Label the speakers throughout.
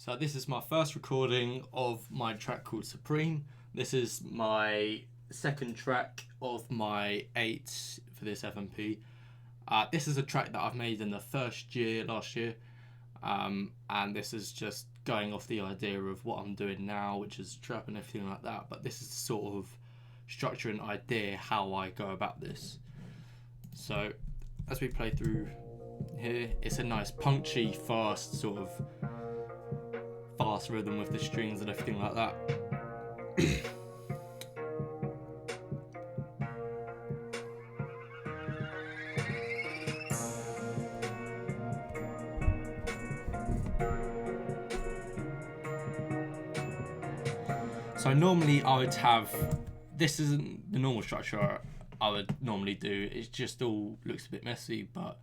Speaker 1: So this is my first recording of my track called Supreme. This is my second track of my 8 for this FMP. This is a track that I've made in the first year, last year. And this is just going off the idea of what I'm doing now, which is trap and everything like that. But this is the sort of structure and idea how I go about this. So as we play through here, it's a nice punchy, fast sort of fast rhythm with the strings and everything like that. So normally I would have, this isn't the normal structure I would normally do, it just all looks a bit messy, but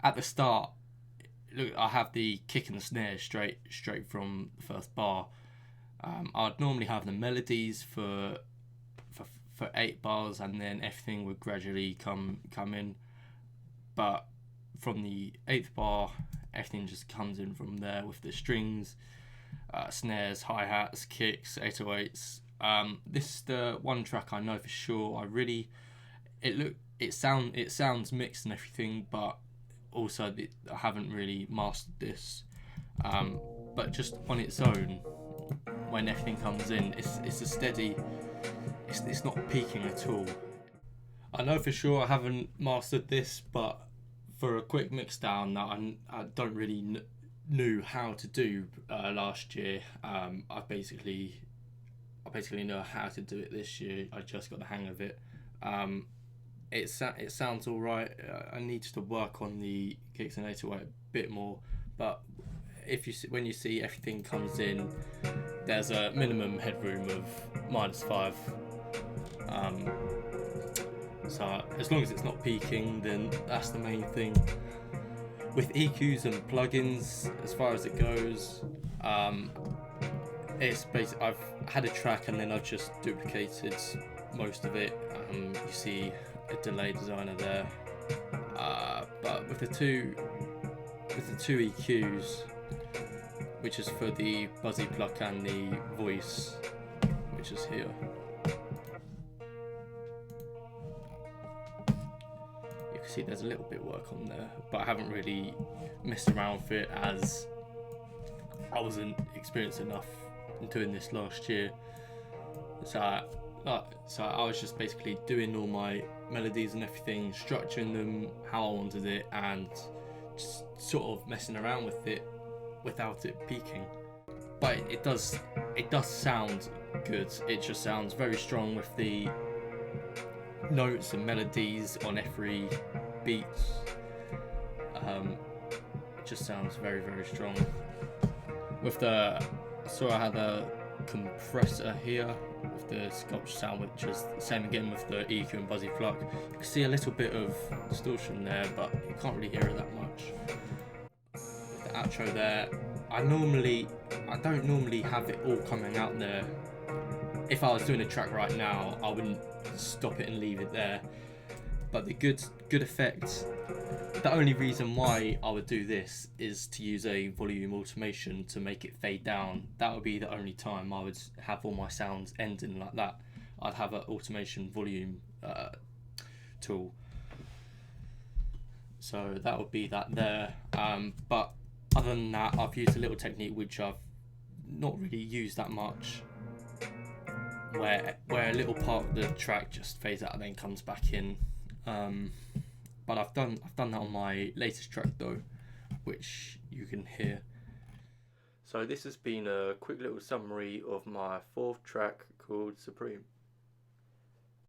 Speaker 1: at the start, look, I have the kick and the snare straight from the first bar. I'd normally have the melodies for 8 bars, and then everything would gradually come in. But from the 8th bar, everything just comes in from there with the strings, snares, hi-hats, kicks, 808s. This is the one track I know for sure. It sounds mixed and everything, but also I haven't really mastered this. But just on its own, when everything comes in, it's a steady. It's not peaking at all. I know for sure I haven't mastered this, but for a quick mix down that I don't really knew how to do last year. I basically know how to do it this year. I just got the hang of it. It sounds all right. I need to work on the kicks and 808 a bit more, but when you see everything comes in, there's a minimum headroom of -5. So as long as it's not peaking, then that's the main thing. With EQs and plugins, as far as it goes, it's basically I've had a track and then I've just duplicated most of it. You see a delay designer there, but with the two EQs, which is for the Buzzy Pluck and the voice, which is here. You can see there's a little bit of work on there, but I haven't really messed around with it as I wasn't experienced enough in doing this last year. So I was just basically doing all my melodies and everything, structuring them how I wanted it, and just sort of messing around with it without it peaking. But it does sound good. It just sounds very strong with the notes and melodies on every beat. It just sounds very, very strong. I had a compressor here with the sculpture sound, which is the same again with the EQ and Buzzy Pluck. You can see a little bit of distortion there, but you can't really hear it that much. With the outro there, I don't normally have it all coming out there. If I was doing a track right now, I wouldn't stop it and leave it there. But the good effect, the only reason why I would do this is to use a volume automation to make it fade down. That would be the only time I would have all my sounds ending like that. I'd have an automation volume tool. So that would be that there. But other than that, I've used a little technique which I've not really used that much, where a little part of the track just fades out and then comes back in. But I've done that on my latest track though, which you can hear. So this has been a quick little summary of my 4th track called Supreme.